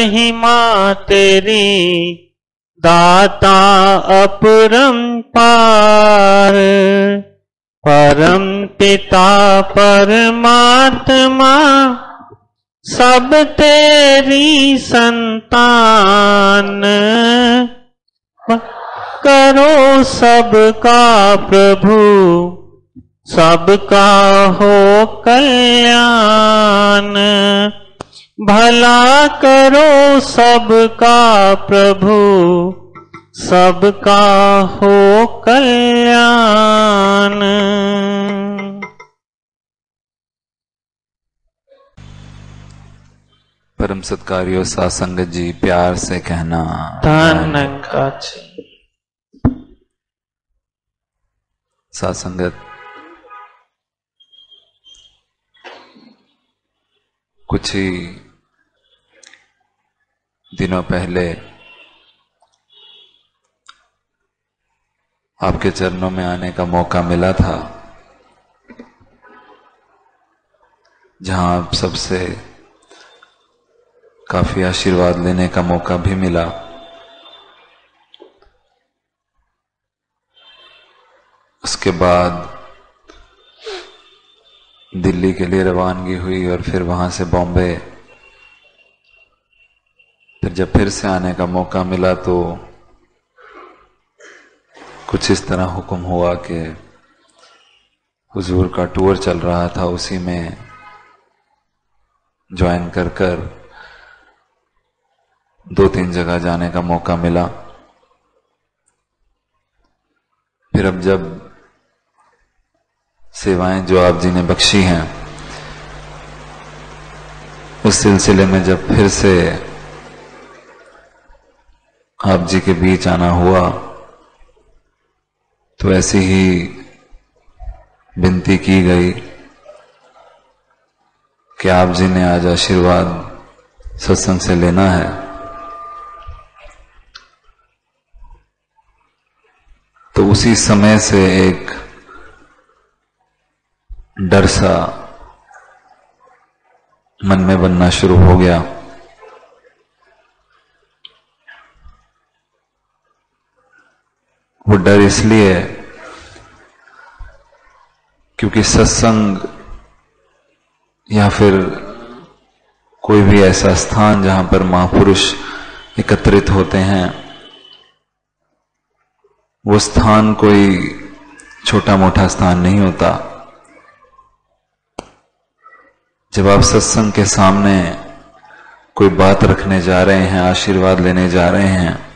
महिमा तेरी दाता अपरंपार। परम पिता परमात्मा सब तेरी संतान। करो सबका प्रभु सबका हो कल्याण। भला करो सबका प्रभु सबका हो कल्याण। परम सत्कार्यो सासंगत जी, प्यार से कहना धन का सासंगत। कुछ ही दिनों पहले आपके चरणों में आने का मौका मिला था, जहां आप सबसे काफी आशीर्वाद लेने का मौका भी मिला। उसके बाद दिल्ली के लिए रवानगी हुई और फिर वहां से बॉम्बे। फिर जब फिर से आने का मौका मिला तो कुछ इस तरह हुक्म हुआ कि हुजूर का टूर चल रहा था, उसी में ज्वाइन कर 2-3 जगह जाने का मौका मिला। फिर अब जब सेवाएं जो आप जी ने बख्शी हैं, उस सिलसिले में जब फिर से आप जी के बीच आना हुआ, तो ऐसी ही विनती की गई कि आप जी ने आज आशीर्वाद सत्संग से लेना है। तो उसी समय से एक डर सा मन में बनना शुरू हो गया। वो डर इसलिए क्योंकि सत्संग या फिर कोई भी ऐसा स्थान जहां पर महापुरुष एकत्रित होते हैं, वो स्थान कोई छोटा मोटा स्थान नहीं होता। जब आप सत्संग के सामने कोई बात रखने जा रहे हैं, आशीर्वाद लेने जा रहे हैं,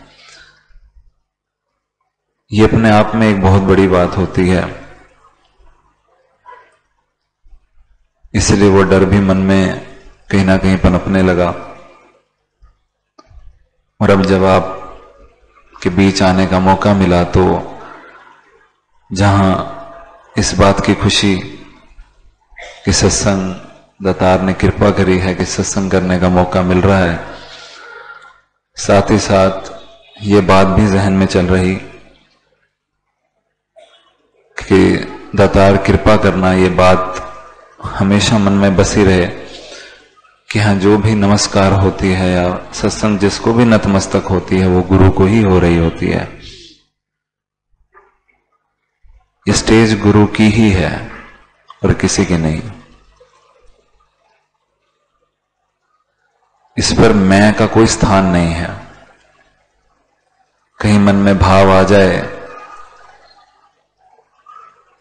ये अपने आप में एक बहुत बड़ी बात होती है। इसलिए वो डर भी मन में कहीं ना कहीं पनपने लगा। और अब जब आप के बीच आने का मौका मिला, तो जहां इस बात की खुशी कि सत्संग दातार ने कृपा करी है कि सत्संग करने का मौका मिल रहा है, साथ ही साथ ये बात भी जहन में चल रही कि दातार कृपा करना, ये बात हमेशा मन में बसी रहे कि हाँ, जो भी नमस्कार होती है या सत्संग जिसको भी नतमस्तक होती है, वो गुरु को ही हो रही होती है। ये स्टेज गुरु की ही है और किसी की नहीं। इस पर मैं का कोई स्थान नहीं है। कहीं मन में भाव आ जाए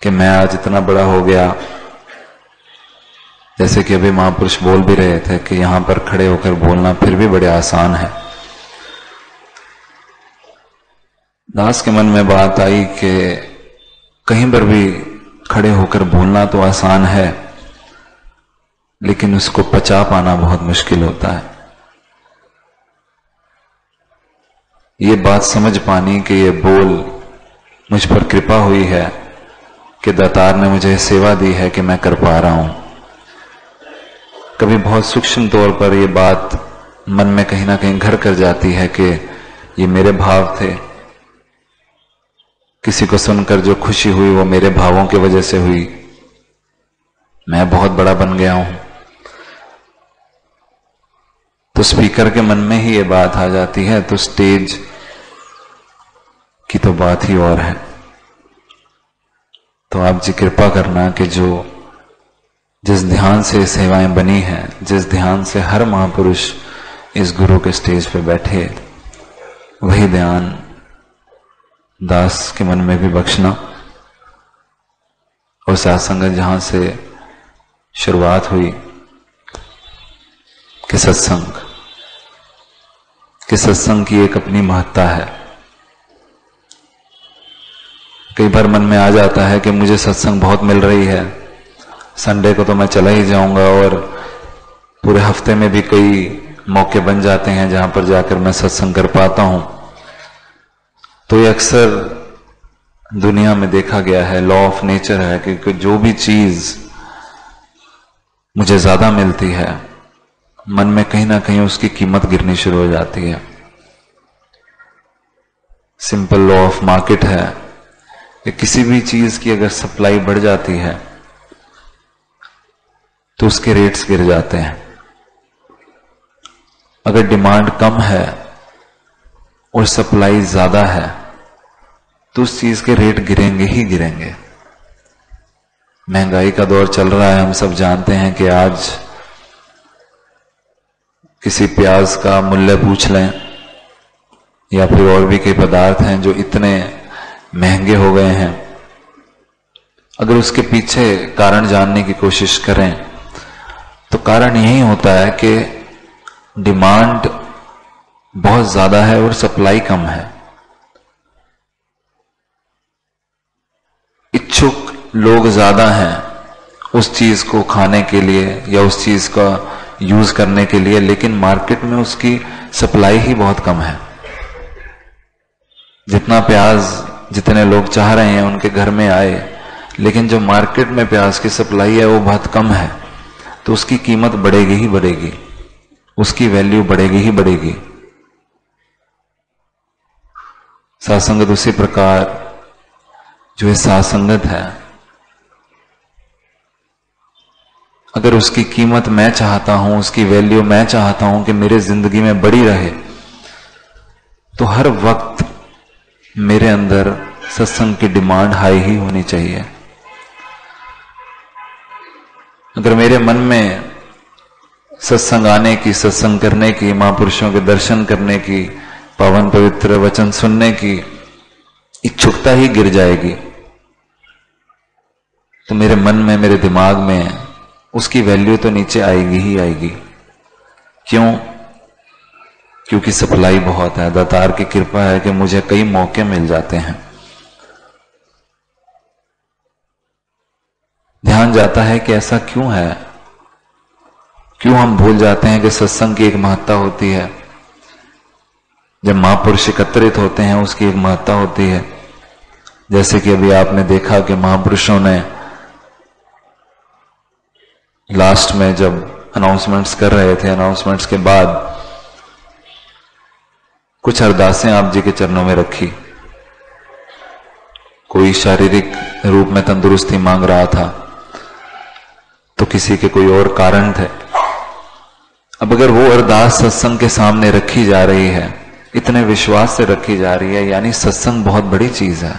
कि मैं आज इतना बड़ा हो गया, जैसे कि अभी महापुरुष बोल भी रहे थे कि यहां पर खड़े होकर बोलना फिर भी बड़े आसान है। दास के मन में बात आई कि कहीं पर भी खड़े होकर बोलना तो आसान है, लेकिन उसको पचा पाना बहुत मुश्किल होता है। ये बात समझ पानी कि ये बोल मुझ पर कृपा हुई है कि दातार ने मुझे सेवा दी है कि मैं कर पा रहा हूं। कभी बहुत सूक्ष्म तौर पर ये बात मन में कहीं ना कहीं घर कर जाती है कि ये मेरे भाव थे, किसी को सुनकर जो खुशी हुई वो मेरे भावों की वजह से हुई, मैं बहुत बड़ा बन गया हूं। तो स्पीकर के मन में ही ये बात आ जाती है, तो स्टेज की तो बात ही और है। तो आप जी कृपा करना कि जो जिस ध्यान से सेवाएं बनी हैं, जिस ध्यान से हर महापुरुष इस गुरु के स्टेज पे बैठे, वही ध्यान दास के मन में भी बख्शना। और सत्संग जहां से शुरुआत हुई कि सत्संग की एक अपनी महत्ता है। कई बार मन में आ जाता है कि मुझे सत्संग बहुत मिल रही है, संडे को तो मैं चला ही जाऊंगा, और पूरे हफ्ते में भी कई मौके बन जाते हैं जहां पर जाकर मैं सत्संग कर पाता हूं। तो ये अक्सर दुनिया में देखा गया है, लॉ ऑफ नेचर है कि जो भी चीज मुझे ज्यादा मिलती है, मन में कहीं ना कहीं उसकी कीमत गिरनी शुरू हो जाती है। सिंपल लॉ ऑफ मार्केट है कि किसी भी चीज की अगर सप्लाई बढ़ जाती है तो उसके रेट्स गिर जाते हैं। अगर डिमांड कम है और सप्लाई ज्यादा है तो उस चीज के रेट गिरेंगे ही गिरेंगे। महंगाई का दौर चल रहा है, हम सब जानते हैं कि आज किसी प्याज का मूल्य पूछ लें या फिर और भी कई पदार्थ हैं जो इतने महंगे हो गए हैं। अगर उसके पीछे कारण जानने की कोशिश करें तो कारण यही होता है कि डिमांड बहुत ज्यादा है और सप्लाई कम है। इच्छुक लोग ज्यादा हैं उस चीज को खाने के लिए या उस चीज का यूज करने के लिए, लेकिन मार्केट में उसकी सप्लाई ही बहुत कम है। जितना प्याज जितने लोग चाह रहे हैं उनके घर में आए, लेकिन जो मार्केट में प्याज की सप्लाई है वो बहुत कम है, तो उसकी कीमत बढ़ेगी ही बढ़ेगी, उसकी वैल्यू बढ़ेगी ही बढ़ेगी। सात्संगत उसी प्रकार जो ये सात्संगत है, अगर उसकी कीमत मैं चाहता हूं, उसकी वैल्यू मैं चाहता हूं कि मेरे जिंदगी में बढ़ी रहे, तो हर वक्त मेरे अंदर सत्संग की डिमांड हाई ही होनी चाहिए। अगर मेरे मन में सत्संग आने की, सत्संग करने की, महापुरुषों के दर्शन करने की, पावन पवित्र वचन सुनने की इच्छुकता ही गिर जाएगी, तो मेरे मन में, मेरे दिमाग में उसकी वैल्यू तो नीचे आएगी ही आएगी। क्यों? क्योंकि सप्लाई बहुत है। दातार की कृपा है कि मुझे कई मौके मिल जाते हैं। ध्यान जाता है कि ऐसा क्यों है, क्यों हम भूल जाते हैं कि सत्संग की एक महत्ता होती है। जब महापुरुष एकत्रित होते हैं उसकी एक महत्ता होती है। जैसे कि अभी आपने देखा कि महापुरुषों ने लास्ट में जब अनाउंसमेंट्स कर रहे थे, अनाउंसमेंट्स के बाद कुछ अरदासें आप जी के चरणों में रखी। कोई शारीरिक रूप में तंदुरुस्ती मांग रहा था, तो किसी के कोई और कारण थे। अब अगर वो अरदास सत्संग के सामने रखी जा रही है, इतने विश्वास से रखी जा रही है, यानी सत्संग बहुत बड़ी चीज है।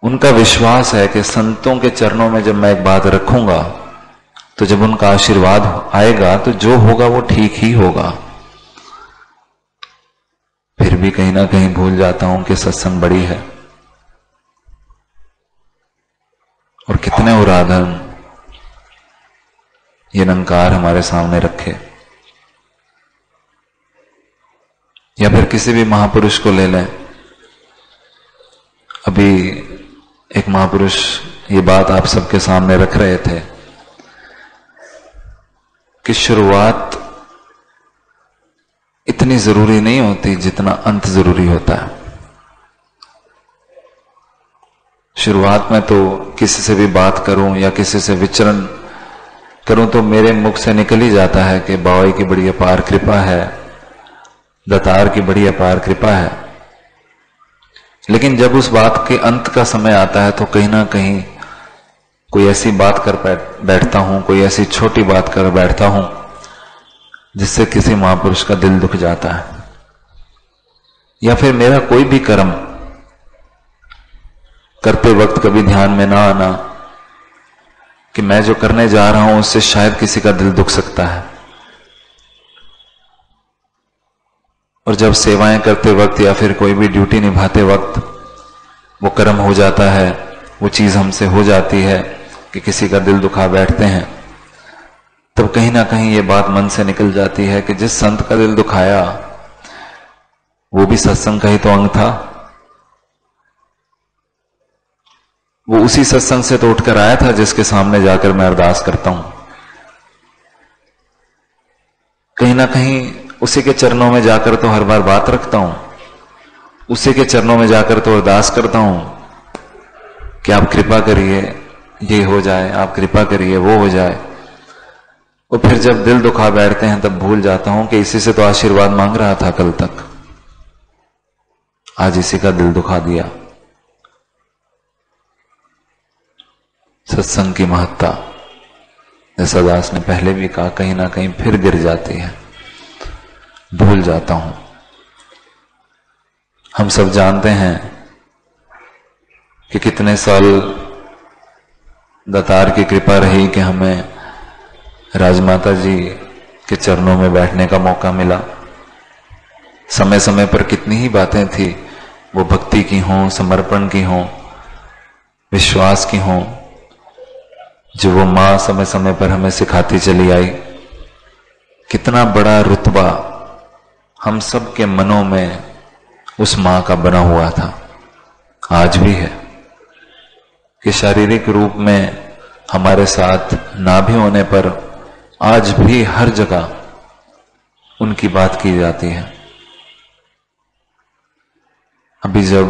उनका विश्वास है कि संतों के चरणों में जब मैं एक बात रखूंगा तो जब उनका आशीर्वाद आएगा तो जो होगा वो ठीक ही होगा। फिर भी कहीं ना कहीं भूल जाता हूं कि सत्संग बड़ी है। और कितने उराधन ये निरंकार हमारे सामने रखे। या फिर किसी भी महापुरुष को ले लें। अभी एक महापुरुष ये बात आप सबके सामने रख रहे थे कि शुरुआत इतनी जरूरी नहीं होती जितना अंत जरूरी होता है। शुरुआत में तो किसी से भी बात करूं या किसी से विचरण करूं तो मेरे मुख से निकल ही जाता है कि बाबा की बड़ी अपार कृपा है, दातार की बड़ी अपार कृपा है। लेकिन जब उस बात के अंत का समय आता है तो कहीं ना कहीं कोई ऐसी बात कर बैठता हूं, कोई ऐसी छोटी बात कर बैठता हूं जिससे किसी महापुरुष का दिल दुख जाता है, या फिर मेरा कोई भी कर्म करते वक्त कभी ध्यान में ना आना कि मैं जो करने जा रहा हूं उससे शायद किसी का दिल दुख सकता है। और जब सेवाएं करते वक्त या फिर कोई भी ड्यूटी निभाते वक्त वो कर्म हो जाता है, वो चीज हमसे हो जाती है कि किसी का दिल दुखा बैठते हैं, तब कहीं ना कहीं ये बात मन से निकल जाती है कि जिस संत का दिल दुखाया वो भी सत्संग का ही तो अंग था। वो उसी सत्संग से तो उठकर आया था जिसके सामने जाकर मैं अरदास करता हूं। कहीं ना कहीं उसी के चरणों में जाकर तो हर बार बात रखता हूं, उसी के चरणों में जाकर तो अरदास करता हूं कि आप कृपा करिए ये हो जाए, आप कृपा करिए वो हो जाए। और फिर जब दिल दुखा बैठते हैं तब भूल जाता हूं कि इसी से तो आशीर्वाद मांग रहा था कल तक, आज इसी का दिल दुखा दिया। सत्संग की महत्ता, जैसा दास ने पहले भी कहा, कहीं ना कहीं फिर गिर जाती है, भूल जाता हूं। हम सब जानते हैं कि कितने साल दातार की कृपा रही कि हमें राजमाता जी के चरणों में बैठने का मौका मिला। समय समय पर कितनी ही बातें थी, वो भक्ति की हों, समर्पण की हों, विश्वास की हों, जो वो मां समय समय पर हमें सिखाती चली आई। कितना बड़ा रुतबा हम सब के मनों में उस मां का बना हुआ था, आज भी है, कि शारीरिक रूप में हमारे साथ ना भी होने पर आज भी हर जगह उनकी बात की जाती है। अभी जब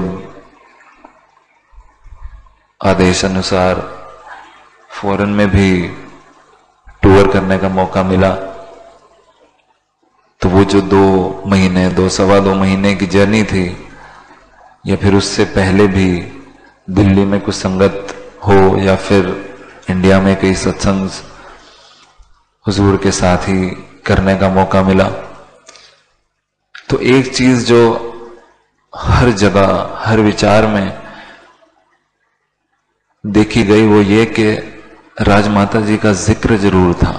आदेश अनुसार फॉरेन में भी टूर करने का मौका मिला, तो वो जो 2 महीने, 2-2.25 महीने की जर्नी थी, या फिर उससे पहले भी दिल्ली में कुछ संगत हो या फिर इंडिया में कई सत्संग हुजूर के साथ ही करने का मौका मिला, तो एक चीज जो हर जगह, हर विचार में देखी गई वो ये कि राजमाता जी का जिक्र जरूर था।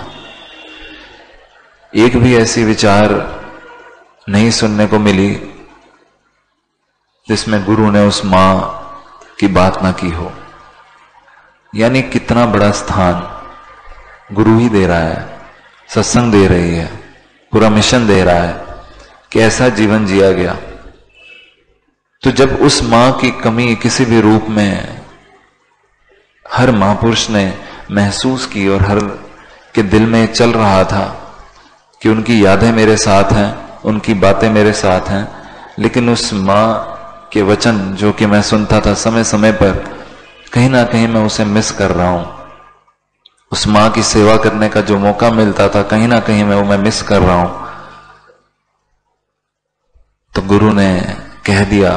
एक भी ऐसी विचार नहीं सुनने को मिली जिसमें गुरु ने उस मां की बात ना की हो। यानी कितना बड़ा स्थान गुरु ही दे रहा है, सत्संग दे रही है, पूरा मिशन दे रहा है कि ऐसा जीवन जिया गया। तो जब उस मां की कमी किसी भी रूप में हर महापुरुष ने महसूस की और हर के दिल में चल रहा था कि उनकी यादें मेरे साथ हैं, उनकी बातें मेरे साथ हैं, लेकिन उस मां के वचन जो कि मैं सुनता था समय समय पर, कहीं ना कहीं मैं उसे मिस कर रहा हूं। उस मां की सेवा करने का जो मौका मिलता था, कहीं ना कहीं मैं मिस कर रहा हूं। तो गुरु ने कह दिया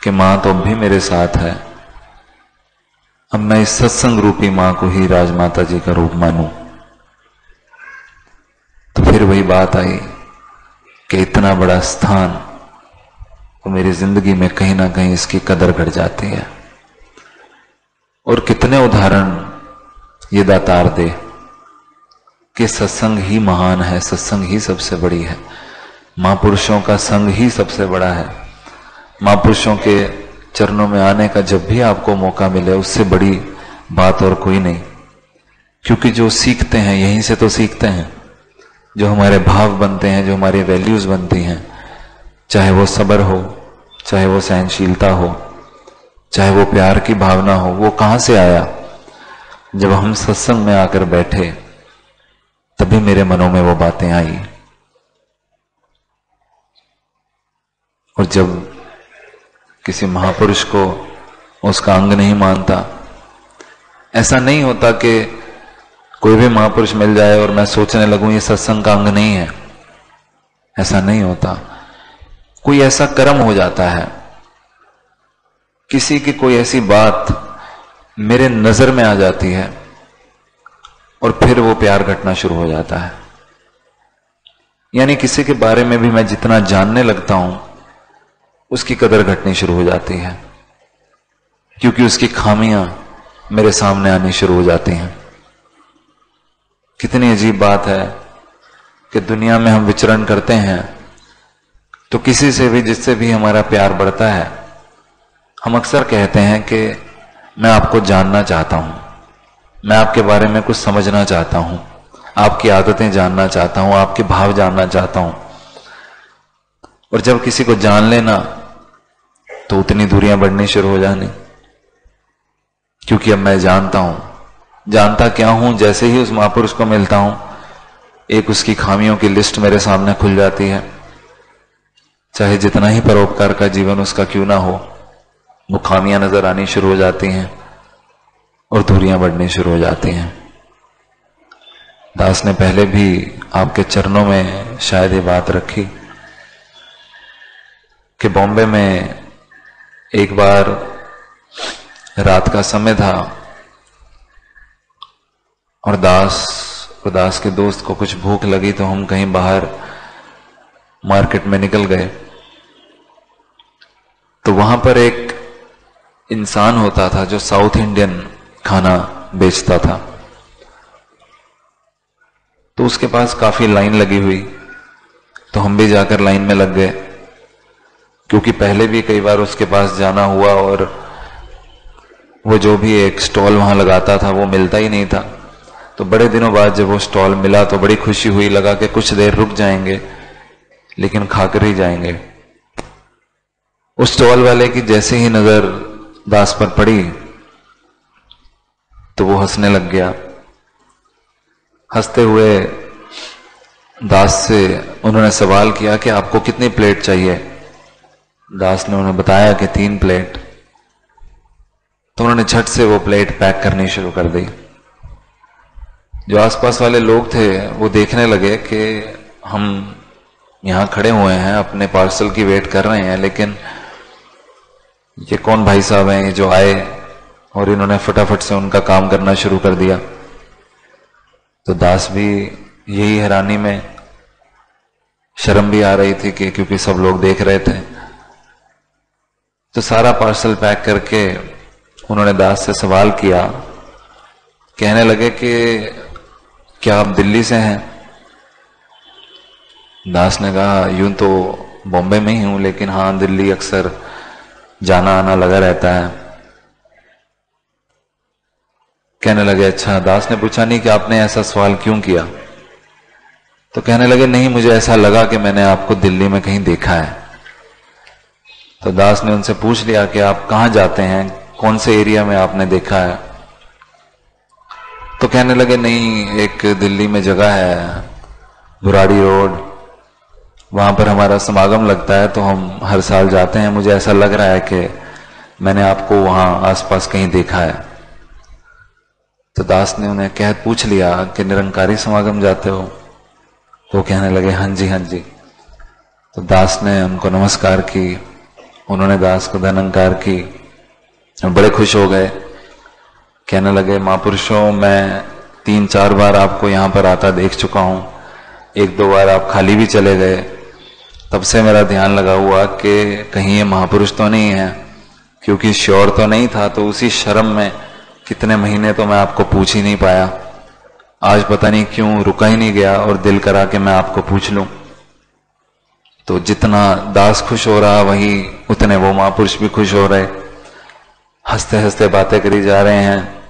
कि मां तो अब भी मेरे साथ है, अब मैं इस सत्संग रूपी मां को ही राजमाता जी का रूप मानूं। तो फिर वही बात आई कि इतना बड़ा स्थान तो मेरी जिंदगी में कहीं ना कहीं इसकी कदर घट जाती है। और कितने उदाहरण ये दातार दे कि सत्संग ही महान है, सत्संग ही सबसे बड़ी है, महापुरुषों का संग ही सबसे बड़ा है। महापुरुषों के चरणों में आने का जब भी आपको मौका मिले, उससे बड़ी बात और कोई नहीं। क्योंकि जो सीखते हैं यहीं से तो सीखते हैं, जो हमारे भाव बनते हैं, जो हमारी वैल्यूज बनती हैं, चाहे वो सब्र हो, चाहे वो सहनशीलता हो, चाहे वो प्यार की भावना हो, वो कहां से आया? जब हम सत्संग में आकर बैठे तभी मेरे मनों में वो बातें आई। और जब किसी महापुरुष को उसका अंग नहीं मानता, ऐसा नहीं होता कि कोई भी महापुरुष मिल जाए और मैं सोचने लगूं ये सत्संग का अंग नहीं है, ऐसा नहीं होता। कोई ऐसा कर्म हो जाता है, किसी की कोई ऐसी बात मेरे नजर में आ जाती है और फिर वो प्यार घटना शुरू हो जाता है। यानी किसी के बारे में भी मैं जितना जानने लगता हूं उसकी कदर घटनी शुरू हो जाती है, क्योंकि उसकी खामियां मेरे सामने आनी शुरू हो जाती हैं। कितनी अजीब बात है कि दुनिया में हम विचरण करते हैं तो किसी से भी, जिससे भी हमारा प्यार बढ़ता है, हम अक्सर कहते हैं कि मैं आपको जानना चाहता हूं, मैं आपके बारे में कुछ समझना चाहता हूं, आपकी आदतें जानना चाहता हूं, आपके भाव जानना चाहता हूं। और जब किसी को जान लेना तो उतनी दूरियां बढ़नी शुरू हो जानी, क्योंकि अब मैं जानता हूं। जानता क्या हूं? जैसे ही उस महापुरुष को मिलता हूं, एक उसकी खामियों की लिस्ट मेरे सामने खुल जाती है। चाहे जितना ही परोपकार का जीवन उसका क्यों ना हो, वो खामियां नजर आनी शुरू हो जाती हैं और दूरियां बढ़नी शुरू हो जाती हैं। दास ने पहले भी आपके चरणों में शायद ये बात रखी कि बॉम्बे में एक बार रात का समय था और दास के दोस्त को कुछ भूख लगी, तो हम कहीं बाहर मार्केट में निकल गए। तो वहां पर एक इंसान होता था जो साउथ इंडियन खाना बेचता था। तो उसके पास काफी लाइन लगी हुई, तो हम भी जाकर लाइन में लग गए, क्योंकि पहले भी कई बार उसके पास जाना हुआ और वो जो भी एक स्टॉल वहां लगाता था वो मिलता ही नहीं था। तो बड़े दिनों बाद जब वो स्टॉल मिला तो बड़ी खुशी हुई, लगा कि कुछ देर रुक जाएंगे लेकिन खाकर ही जाएंगे। उस स्टॉल वाले की जैसे ही नजर दास पर पड़ी तो वो हंसने लग गया। हंसते हुए दास से उन्होंने सवाल किया कि आपको कितनी प्लेट चाहिए। दास ने उन्हें बताया कि 3 प्लेट। तो उन्होंने झट से वो प्लेट पैक करनी शुरू कर दी। जो आसपास वाले लोग थे वो देखने लगे कि हम यहां खड़े हुए हैं, अपने पार्सल की वेट कर रहे हैं, लेकिन ये कौन भाई साहब हैं ये जो आए, और इन्होंने फटाफट से उनका काम करना शुरू कर दिया। तो दास भी यही हैरानी में, शर्म भी आ रही थी कि क्योंकि सब लोग देख रहे थे। तो सारा पार्सल पैक करके उन्होंने दास से सवाल किया, कहने लगे कि क्या आप दिल्ली से हैं? दास ने कहा यूं तो बॉम्बे में ही हूं, लेकिन हाँ दिल्ली अक्सर जाना आना लगा रहता है। कहने लगे अच्छा। दास ने पूछा नहीं कि आपने ऐसा सवाल क्यों किया? तो कहने लगे नहीं, मुझे ऐसा लगा कि मैंने आपको दिल्ली में कहीं देखा है। तो दास ने उनसे पूछ लिया कि आप कहां जाते हैं, कौन से एरिया में आपने देखा है? तो कहने लगे नहीं, एक दिल्ली में जगह है बुराड़ी रोड, वहां पर हमारा समागम लगता है तो हम हर साल जाते हैं। मुझे ऐसा लग रहा है कि मैंने आपको वहां आसपास कहीं देखा है। तो दास ने उन्हें पूछ लिया कि निरंकारी समागम जाते हो? तो कहने लगे हाँ जी हाँ जी। तो दास ने उनको नमस्कार की, उन्होंने दास को धनंकार की, बड़े खुश हो गए। कहने लगे महापुरुषों, मैं 3-4 बार आपको यहां पर आता देख चुका हूं, 1-2 बार आप खाली भी चले गए। तब से मेरा ध्यान लगा हुआ कि कहीं ये महापुरुष तो नहीं है, क्योंकि श्योर तो नहीं था। तो उसी शर्म में कितने महीने तो मैं आपको पूछ ही नहीं पाया। आज पता नहीं क्यों रुका ही नहीं गया और दिल करा कि मैं आपको पूछ लूं। तो जितना दास खुश हो रहा वही उतने वो महापुरुष भी खुश हो रहे, हंसते हंसते बातें करी जा रहे हैं।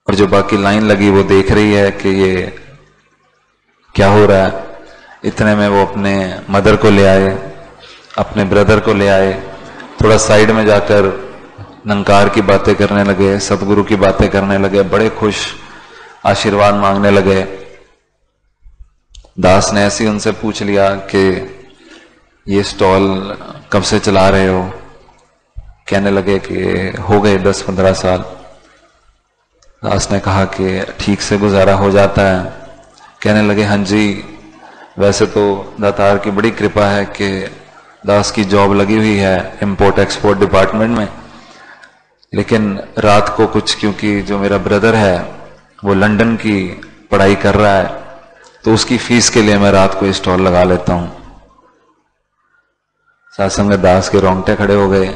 और जो बाकी लाइन लगी वो देख रही है कि ये क्या हो रहा है। इतने में वो अपने मदर को ले आए, अपने ब्रदर को ले आए, थोड़ा साइड में जाकर निरंकार की बातें करने लगे, सतगुरु की बातें करने लगे, बड़े खुश आशीर्वाद मांगने लगे। दास ने ऐसे ही उनसे पूछ लिया कि ये स्टॉल कब से चला रहे हो? कहने लगे कि हो गए 10-15 साल। दास ने कहा कि ठीक से गुजारा हो जाता है? कहने लगे हाँ जी, वैसे तो दातार की बड़ी कृपा है कि दास की जॉब लगी हुई है इंपोर्ट एक्सपोर्ट डिपार्टमेंट में, लेकिन रात को कुछ, क्योंकि जो मेरा ब्रदर है वो लंदन की पढ़ाई कर रहा है, तो उसकी फीस के लिए मैं रात को स्टॉल लगा लेता हूं। साधुसंग दास के रोंगटे खड़े हो गए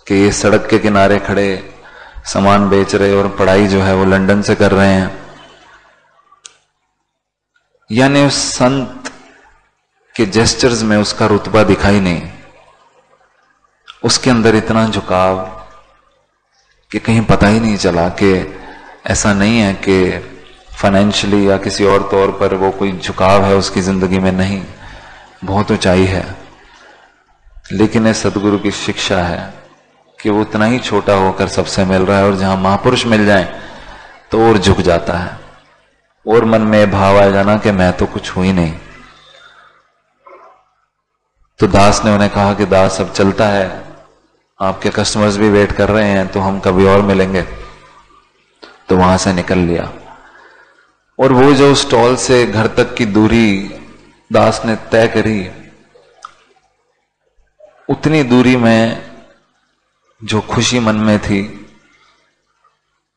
कि ये सड़क के किनारे खड़े सामान बेच रहे और पढ़ाई जो है वो लंदन से कर रहे हैं। यानी उस संत के जेस्चर्स में उसका रुतबा दिखाई नहीं, उसके अंदर इतना झुकाव कि कहीं पता ही नहीं चला कि ऐसा नहीं है कि फाइनेंशियली या किसी और तौर पर वो कोई झुकाव है उसकी जिंदगी में, नहीं, बहुत ऊंचाई है। लेकिन ये सदगुरु की शिक्षा है कि वो उतना ही छोटा होकर सबसे मिल रहा है, और जहां महापुरुष मिल जाए तो और झुक जाता है और मन में भाव आ जाना कि मैं तो कुछ हुई नहीं। तो दास ने उन्हें कहा कि दास अब चलता है, आपके कस्टमर्स भी वेट कर रहे हैं, तो हम कभी और मिलेंगे। तो वहां से निकल लिया और वो जो स्टॉल से घर तक की दूरी दास ने तय करी, उतनी दूरी में जो खुशी मन में थी,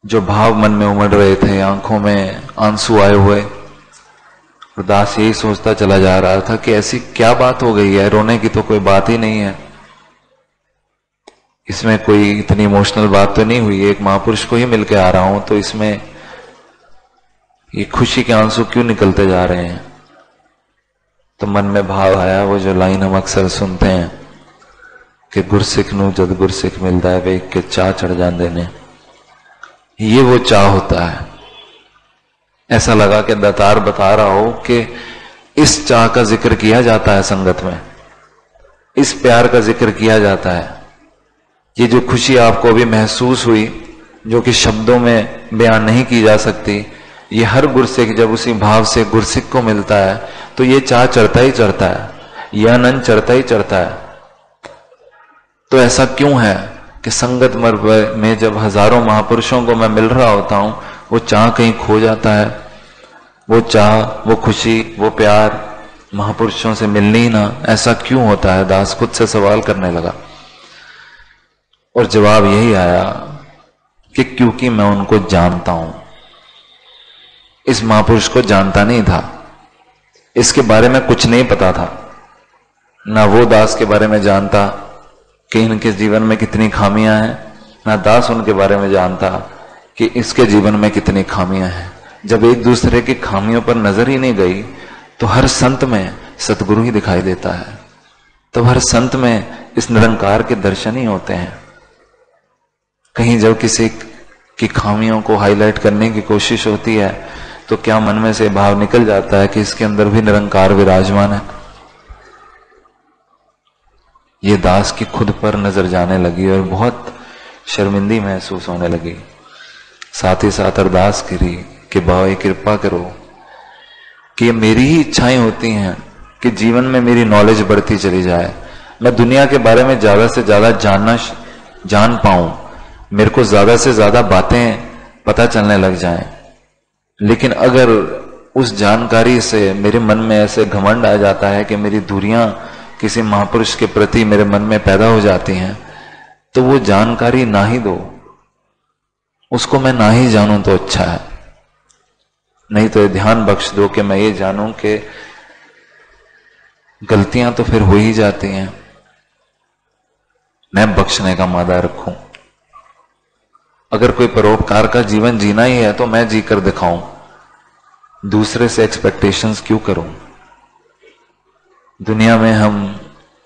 जो भाव मन में उमड़ रहे थे, आंखों में आंसू आए हुए, और दास यही सोचता चला जा रहा था कि ऐसी क्या बात हो गई है, रोने की तो कोई बात ही नहीं है, इसमें कोई इतनी इमोशनल बात तो नहीं हुई, एक महापुरुष को ही मिलके आ रहा हूं, तो इसमें ये खुशी के आंसू क्यों निकलते जा रहे हैं। तो मन में भाव आया, वो जो लाइन हम अक्सर सुनते हैं कि गुरसिख नू जद गुरसिख मिलता है वे के चाह चढ़ जाते ने, ये वो चाह होता है। ऐसा लगा कि दातार बता रहा हो कि इस चाह का जिक्र किया जाता है संगत में, इस प्यार का जिक्र किया जाता है। ये जो खुशी आपको अभी महसूस हुई, जो कि शब्दों में बयान नहीं की जा सकती, ये हर गुरसिख जब उसी भाव से गुरसिख को मिलता है तो ये चाह चढ़ता ही चढ़ता है, यह आनंद चढ़ता ही चढ़ता है। तो ऐसा क्यों है कि संगत में जब हजारों महापुरुषों को मैं मिल रहा होता हूं, वो चाह कहीं खो जाता है, वो चाह, वो खुशी, वो प्यार महापुरुषों से मिलनी ही ना, ऐसा क्यों होता है। दास खुद से सवाल करने लगा और जवाब यही आया कि क्योंकि मैं उनको जानता हूं। इस महापुरुष को जानता नहीं था, इसके बारे में कुछ नहीं पता था, ना वो दास के बारे में जानता कि इनके जीवन में कितनी खामियां हैं, ना दास उनके बारे में जानता कि इसके जीवन में कितनी खामियां हैं। जब एक दूसरे की खामियों पर नजर ही नहीं गई तो हर संत में सतगुरु ही दिखाई देता है, तो हर संत में इस निरंकार के दर्शन ही होते हैं। कहीं जब किसी की खामियों को हाईलाइट करने की कोशिश होती है तो क्या मन में से भाव निकल जाता है कि इसके अंदर भी निरंकार विराजमान है। ये दास की खुद पर नजर जाने लगी और बहुत शर्मिंदी महसूस होने लगी। साथ ही साथ अरदास करी कि बाबा कृपा करो कि मेरी ही इच्छाएं होती हैं कि जीवन में मेरी नॉलेज बढ़ती चली जाए, मैं दुनिया के बारे में ज्यादा से ज्यादा जान पाऊं, मेरे को ज्यादा से ज्यादा बातें पता चलने लग जाएं। लेकिन अगर उस जानकारी से मेरे मन में ऐसे घमंड आ जाता है कि मेरी दूरियां किसी महापुरुष के प्रति मेरे मन में पैदा हो जाती हैं, तो वो जानकारी ना ही दो, उसको मैं ना ही जानूं तो अच्छा है। नहीं तो ये ध्यान बख्श दो कि मैं ये जानूं कि गलतियां तो फिर हो ही जाती हैं, मैं बख्शने का मादा रखूं। अगर कोई परोपकार का जीवन जीना ही है तो मैं जी कर दिखाऊं, दूसरे से एक्सपेक्टेशंस क्यों करूं। दुनिया में हम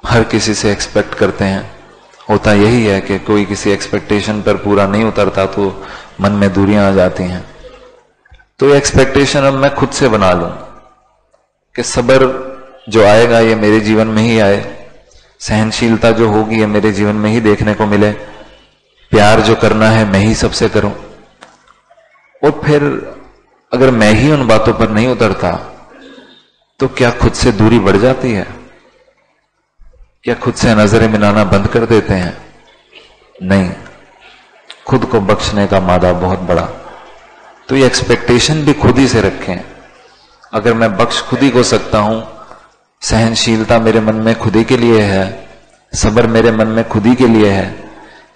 हर किसी से एक्सपेक्ट करते हैं, होता यही है कि कोई किसी एक्सपेक्टेशन पर पूरा नहीं उतरता तो मन में दूरियां आ जाती हैं। तो ये एक्सपेक्टेशन अब मैं खुद से बना लूं कि सब्र जो आएगा ये मेरे जीवन में ही आए, सहनशीलता जो होगी ये मेरे जीवन में ही देखने को मिले, प्यार जो करना है मैं ही सबसे करूं। और फिर अगर मैं ही उन बातों पर नहीं उतरता तो क्या खुद से दूरी बढ़ जाती है? क्या खुद से नजरें मिलाना बंद कर देते हैं? नहीं, खुद को बख्शने का मादा बहुत बड़ा। तो ये एक्सपेक्टेशन भी खुद ही से रखें। अगर मैं बख्श खुद ही को सकता हूं, सहनशीलता मेरे मन में खुद ही के लिए है, सब्र मेरे मन में खुद ही के लिए है,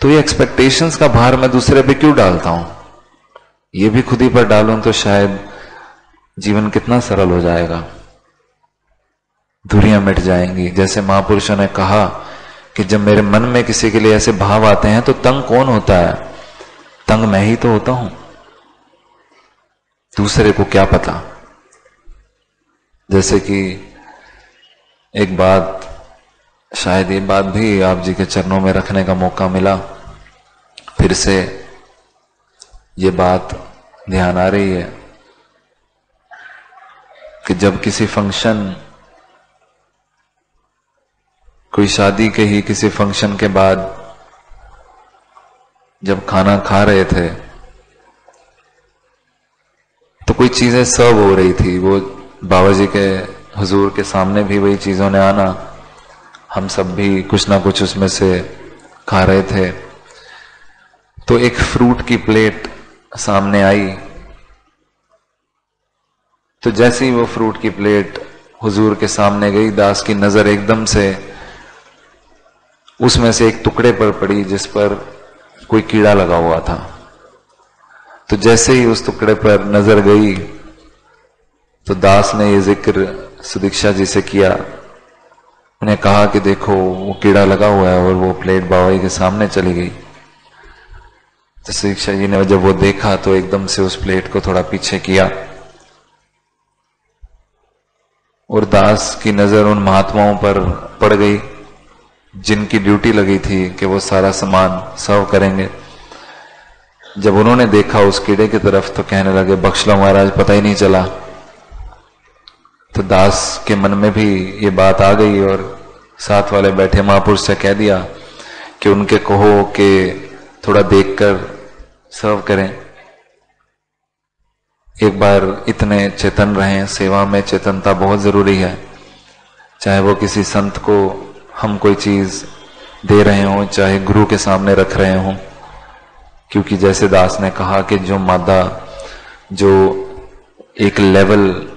तो ये एक्सपेक्टेशंस का भार मैं दूसरे पे क्यों डालता हूं? ये भी खुद ही पर डालूं तो शायद जीवन कितना सरल हो जाएगा, दूरियां मिट जाएंगी। जैसे महापुरुषों ने कहा कि जब मेरे मन में किसी के लिए ऐसे भाव आते हैं तो तंग कौन होता है? तंग मैं ही तो होता हूं, दूसरे को क्या पता। जैसे कि एक बात, शायद ये बात भी आप जी के चरणों में रखने का मौका मिला, फिर से ये बात ध्यान आ रही है कि जब किसी फंक्शन, कोई शादी के ही किसी फंक्शन के बाद जब खाना खा रहे थे तो कोई चीजें सर्व हो रही थी, वो बाबा जी के हुजूर के सामने भी वही चीजों ने आना, हम सब भी कुछ ना कुछ उसमें से खा रहे थे। तो एक फ्रूट की प्लेट सामने आई, तो जैसे ही वो फ्रूट की प्लेट हुजूर के सामने गई, दास की नजर एकदम से उसमें से एक टुकड़े पर पड़ी जिस पर कोई कीड़ा लगा हुआ था। तो जैसे ही उस टुकड़े पर नजर गई तो दास ने ये जिक्र सुदीक्षा जी से किया, उन्हें कहा कि देखो वो कीड़ा लगा हुआ है, और वो प्लेट बाबा जी के सामने चली गई। तो सुदीक्षा जी ने जब वो देखा तो एकदम से उस प्लेट को थोड़ा पीछे किया, और दास की नजर उन महात्माओं पर पड़ गई जिनकी ड्यूटी लगी थी कि वो सारा सामान सर्व करेंगे। जब उन्होंने देखा उस कीड़े की तरफ तो कहने लगे, बख्श लो महाराज, पता ही नहीं चला। तो दास के मन में भी ये बात आ गई और साथ वाले बैठे महापुरुष से कह दिया कि उनके कहो कि थोड़ा देखकर सर्व करें। एक बार इतने चेतन रहें, सेवा में चेतनता बहुत जरूरी है। चाहे वो किसी संत को हम कोई चीज दे रहे हों, चाहे गुरु के सामने रख रहे हों, क्योंकि जैसे दास ने कहा कि जो मादा, जो एक लेवल,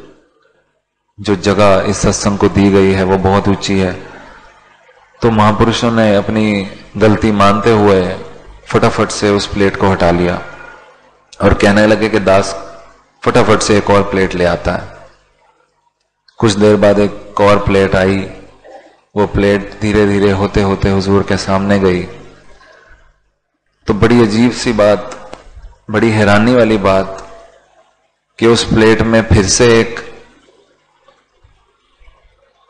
जो जगह इस सत्संग को दी गई है वो बहुत ऊंची है। तो महापुरुषों ने अपनी गलती मानते हुए फटाफट से उस प्लेट को हटा लिया और कहने लगे कि दास फटाफट से एक और प्लेट ले आता है। कुछ देर बाद एक और प्लेट आई, वो प्लेट धीरे धीरे होते होते हुजूर के सामने गई। तो बड़ी अजीब सी बात, बड़ी हैरानी वाली बात कि उस प्लेट में फिर से एक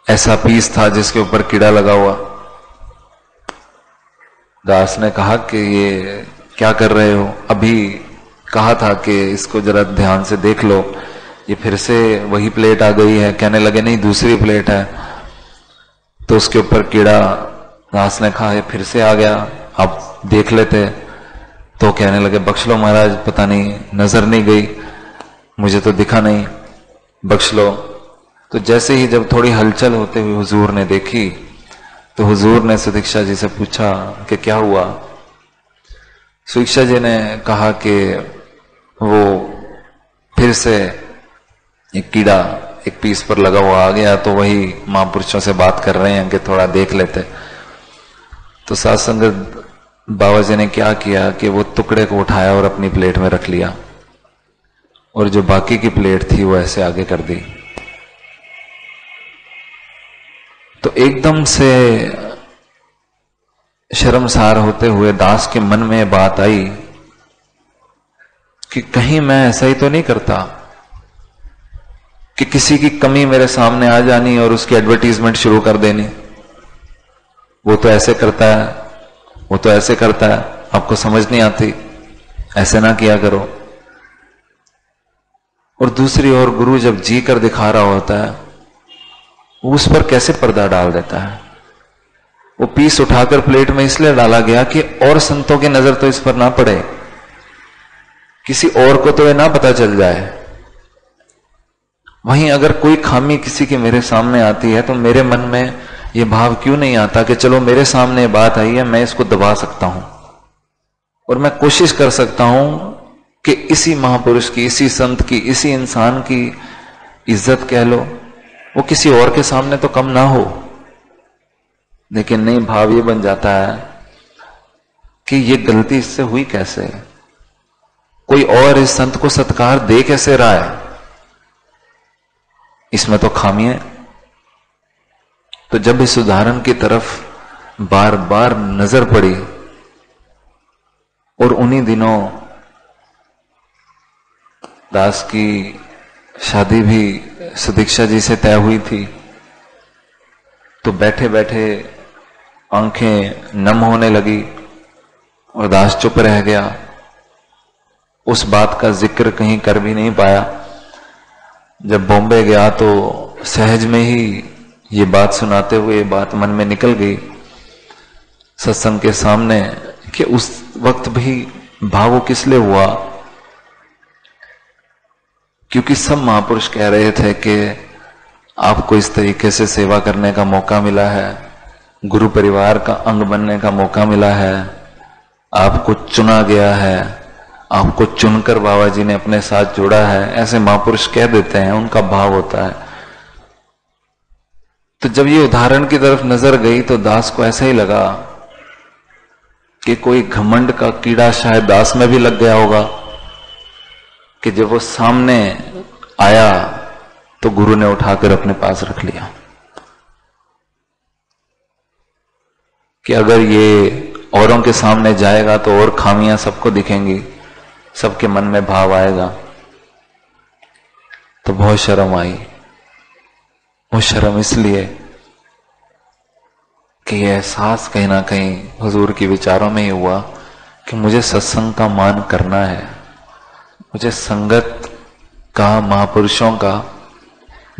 ऐसा पीस था जिसके ऊपर कीड़ा लगा हुआ। दास ने कहा कि ये क्या कर रहे हो? अभी कहा था कि इसको जरा ध्यान से देख लो, ये फिर से वही प्लेट आ गई है। कहने लगे नहीं, दूसरी प्लेट है। तो उसके ऊपर कीड़ा, दास ने कहा ये फिर से आ गया, आप देख लेते। तो कहने लगे बख्श लो महाराज, पता नहीं, नजर नहीं गई, मुझे तो दिखा नहीं, बख्श लो। तो जैसे ही जब थोड़ी हलचल होते हुए हुजूर ने देखी तो हुजूर ने सुदीक्षा जी से पूछा कि क्या हुआ। सुदीक्षा जी ने कहा कि वो फिर से एक कीड़ा एक पीस पर लगा हुआ आ गया। तो वही महापुरुषों से बात कर रहे हैं कि थोड़ा देख लेते। तो साथ संगत बाबा जी ने क्या किया कि वो टुकड़े को उठाया और अपनी प्लेट में रख लिया, और जो बाकी की प्लेट थी वो ऐसे आगे कर दी। तो एकदम से शर्मसार होते हुए दास के मन में बात आई कि कहीं मैं ऐसा ही तो नहीं करता कि किसी की कमी मेरे सामने आ जानी और उसकी एडवर्टीजमेंट शुरू कर देनी। वो तो ऐसे करता है, वो तो ऐसे करता है, आपको समझ नहीं आती, ऐसे ना किया करो। और दूसरी ओर गुरु जब जी कर दिखा रहा होता है, उस पर कैसे पर्दा डाल देता है। वो पीस उठाकर प्लेट में इसलिए डाला गया कि और संतों की नजर तो इस पर ना पड़े, किसी और को तो ये ना पता चल जाए। वहीं अगर कोई खामी किसी की मेरे सामने आती है तो मेरे मन में ये भाव क्यों नहीं आता कि चलो मेरे सामने बात आई है, मैं इसको दबा सकता हूं और मैं कोशिश कर सकता हूं कि इसी महापुरुष की, इसी संत की, इसी इंसान की इज्जत कह लो, वो किसी और के सामने तो कम ना हो। लेकिन नहीं, भाव ये बन जाता है कि ये गलती इससे हुई कैसे, कोई और इस संत को सत्कार दे कैसे रहा है, इसमें तो खामी है। तो जब इस उदाहरण की तरफ बार बार नजर पड़ी, और उन्हीं दिनों दास की शादी भी सुदीक्षा जी से तय हुई थी, तो बैठे बैठे आंखें नम होने लगी और दास चुप रह गया। उस बात का जिक्र कहीं कर भी नहीं पाया। जब बॉम्बे गया तो सहज में ही ये बात सुनाते हुए बात मन में निकल गई सत्संग के सामने कि उस वक्त भी भाव किस लिए हुआ, क्योंकि सब महापुरुष कह रहे थे कि आपको इस तरीके से सेवा करने का मौका मिला है, गुरु परिवार का अंग बनने का मौका मिला है, आपको चुना गया है, आपको चुनकर बाबा जी ने अपने साथ जोड़ा है, ऐसे महापुरुष कह देते हैं, उनका भाव होता है। तो जब ये उदाहरण की तरफ नजर गई तो दास को ऐसा ही लगा कि कोई घमंड का कीड़ा शायद दास में भी लग गया होगा, कि जब वो सामने आया तो गुरु ने उठाकर अपने पास रख लिया कि अगर ये औरों के सामने जाएगा तो और खामियां सबको दिखेंगी, सबके मन में भाव आएगा। तो बहुत शर्म आई। वो शर्म इसलिए कि ये एहसास कहीं ना कहीं हुजूर के विचारों में ही हुआ कि मुझे सत्संग का मान करना है, मुझे संगत का, महापुरुषों का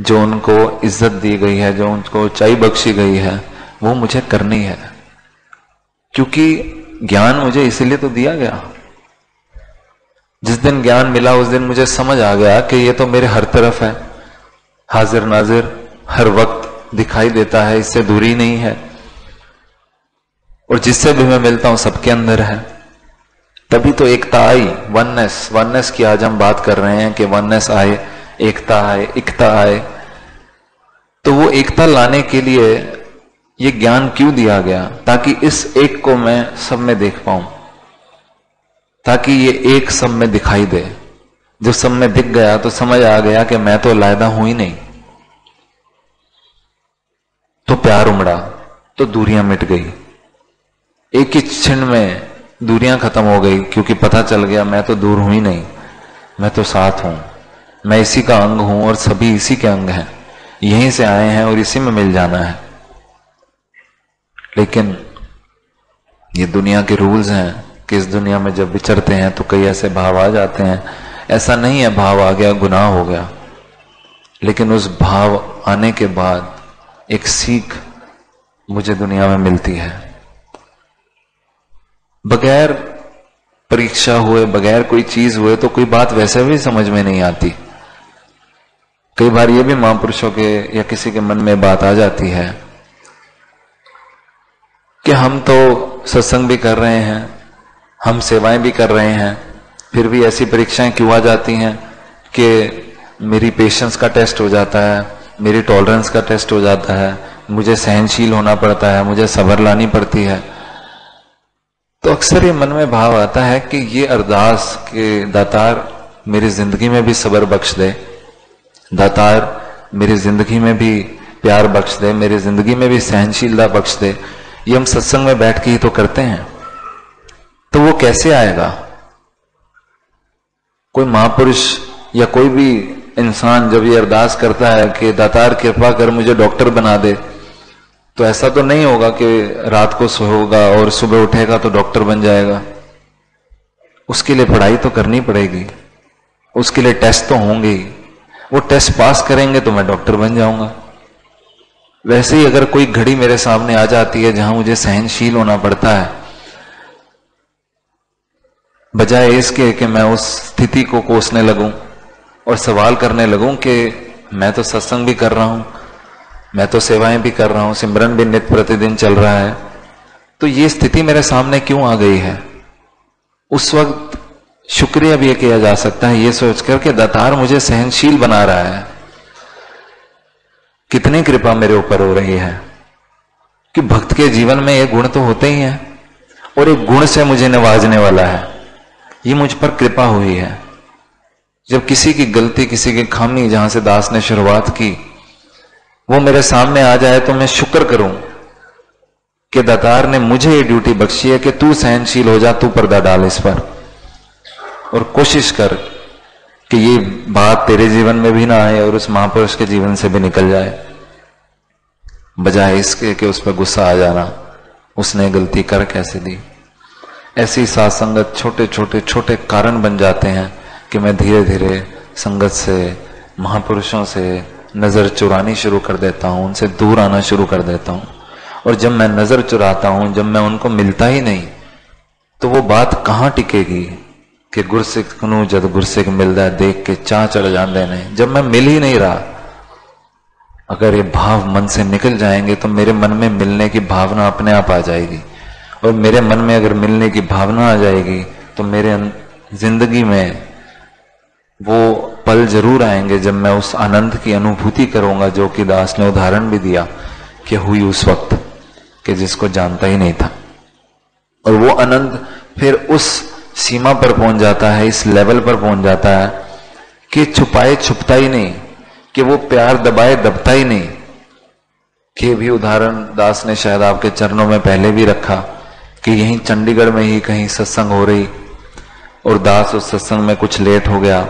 जो उनको इज्जत दी गई है, जो उनको ऊंचाई बख्शी गई है, वो मुझे करनी है। क्योंकि ज्ञान मुझे इसीलिए तो दिया गया। जिस दिन ज्ञान मिला उस दिन मुझे समझ आ गया कि ये तो मेरे हर तरफ है, हाजिर नाजिर, हर वक्त दिखाई देता है, इससे दूरी नहीं है, और जिससे भी मैं मिलता हूं सबके अंदर है। तभी तो एकता आई, वननेस की आज हम बात कर रहे हैं कि वननेस आए, एकता आए, एकता आए। तो वो एकता लाने के लिए ये ज्ञान क्यों दिया गया? ताकि इस एक को मैं सब में देख पाऊं, ताकि ये एक सब में दिखाई दे। जब सब में दिख गया तो समझ आ गया कि मैं तो लायदा हूं ही नहीं। तो प्यार उमड़ा, तो दूरियां मिट गई। एक ही क्षण में दूरियां खत्म हो गई, क्योंकि पता चल गया मैं तो दूर हूं ही नहीं, मैं तो साथ हूं, मैं इसी का अंग हूं और सभी इसी के अंग हैं, यहीं से आए हैं और इसी में मिल जाना है। लेकिन ये दुनिया के रूल्स हैं कि इस दुनिया में जब विचरते हैं तो कई ऐसे भाव आ जाते हैं। ऐसा नहीं है भाव आ गया गुनाह हो गया, लेकिन उस भाव आने के बाद एक सीख मुझे दुनिया में मिलती है। बगैर परीक्षा हुए, बगैर कोई चीज हुए तो कोई बात वैसे भी समझ में नहीं आती। कई बार ये भी महापुरुषों के या किसी के मन में बात आ जाती है कि हम तो सत्संग भी कर रहे हैं, हम सेवाएं भी कर रहे हैं, फिर भी ऐसी परीक्षाएं क्यों आ जाती हैं कि मेरी पेशेंस का टेस्ट हो जाता है, मेरी टॉलरेंस का टेस्ट हो जाता है, मुझे सहनशील होना पड़ता है, मुझे सब्र लानी पड़ती है। तो अक्सर ये मन में भाव आता है कि ये अरदास के दातार मेरी जिंदगी में भी सब्र बख्श दे, दातार मेरी जिंदगी में भी प्यार बख्श दे, मेरी जिंदगी में भी सहनशीलता बख्श दे। ये हम सत्संग में बैठ के ही तो करते हैं। तो वो कैसे आएगा? कोई महापुरुष या कोई भी इंसान जब ये अरदास करता है कि दातार कृपा कर मुझे डॉक्टर बना दे, तो ऐसा तो नहीं होगा कि रात को सोएगा और सुबह उठेगा तो डॉक्टर बन जाएगा। उसके लिए पढ़ाई तो करनी पड़ेगी, उसके लिए टेस्ट तो होंगे ही। वो टेस्ट पास करेंगे तो मैं डॉक्टर बन जाऊंगा। वैसे ही अगर कोई घड़ी मेरे सामने आ जाती है जहां मुझे सहनशील होना पड़ता है, बजाय इसके कि मैं उस स्थिति को कोसने लगूं और सवाल करने लगूं कि मैं तो सत्संग भी कर रहा हूं, मैं तो सेवाएं भी कर रहा हूं, सिमरन भी नित्य प्रतिदिन चल रहा है, तो ये स्थिति मेरे सामने क्यों आ गई है? उस वक्त शुक्रिया भी किया जा सकता है ये सोचकर कि दातार मुझे सहनशील बना रहा है। कितनी कृपा मेरे ऊपर हो रही है कि भक्त के जीवन में एक गुण तो होते ही है और एक गुण से मुझे नवाजने वाला है। ये मुझ पर कृपा हुई है। जब किसी की गलती, किसी की खामी जहां से दास ने शुरुआत की वो मेरे सामने आ जाए तो मैं शुक्र करूं कि दातार ने मुझे ये ड्यूटी बख्शी है कि तू सहनशील हो जा, तू पर्दा डाल इस पर और कोशिश कर कि ये बात तेरे जीवन में भी ना आए और उस महापुरुष के जीवन से भी निकल जाए, बजाय इसके कि उस पर गुस्सा आ जाना, उसने गलती कर कैसे दी। ऐसी साथ संगत छोटे छोटे छोटे कारण बन जाते हैं कि मैं धीरे धीरे संगत से, महापुरुषों से नजर चुरानी शुरू कर देता हूं, उनसे दूर आना शुरू कर देता हूं। और जब मैं नजर चुराता हूं, जब मैं उनको मिलता ही नहीं, तो वो बात कहां टिकेगी कि गुरसिख नू जद गुरसिख मिलता देख के चाह चढ़ जाते ने। जब मैं मिल ही नहीं रहा, अगर ये भाव मन से निकल जाएंगे तो मेरे मन में मिलने की भावना अपने आप आ जाएगी। और मेरे मन में अगर मिलने की भावना आ जाएगी तो मेरे जिंदगी में वो पल जरूर आएंगे जब मैं उस आनंद की अनुभूति करूंगा, जो कि दास ने उदाहरण भी दिया कि हुई उस वक्त कि जिसको जानता ही नहीं था। और वो आनंद फिर उस सीमा पर पहुंच जाता है, इस लेवल पर पहुंच जाता है कि छुपाए छुपता ही नहीं, कि वो प्यार दबाए दबता ही नहीं। कि भी उदाहरण दास ने शायद आपके चरणों में पहले भी रखा कि यहीं चंडीगढ़ में ही कहीं सत्संग हो रही और दास उस सत्संग में कुछ लेट हो गया।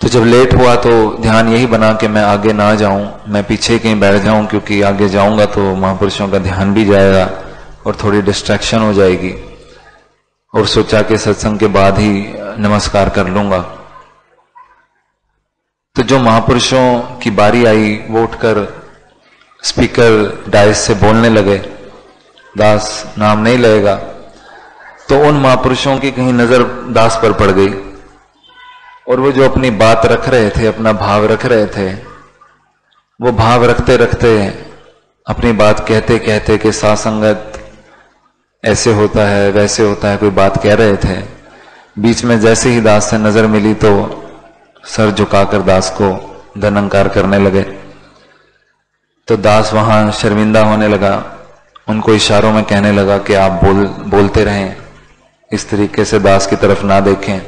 तो जब लेट हुआ तो ध्यान यही बना कि मैं आगे ना जाऊं, मैं पीछे कहीं बैठ जाऊं, क्योंकि आगे जाऊंगा तो महापुरुषों का ध्यान भी जाएगा और थोड़ी डिस्ट्रैक्शन हो जाएगी। और सोचा कि सत्संग के बाद ही नमस्कार कर लूंगा। तो जो महापुरुषों की बारी आई वो उठकर स्पीकर डायस से बोलने लगे, दास नाम नहीं लगेगा। तो उन महापुरुषों की कहीं नजर दास पर पड़ गई और वो जो अपनी बात रख रहे थे, अपना भाव रख रहे थे, वो भाव रखते रखते अपनी बात कहते कहते कि सासंगत ऐसे होता है वैसे होता है, कोई बात कह रहे थे। बीच में जैसे ही दास से नजर मिली तो सर झुकाकर दास को धनंकार करने लगे। तो दास वहां शर्मिंदा होने लगा, उनको इशारों में कहने लगा कि आप बोलते रहें, इस तरीके से दास की तरफ ना देखें,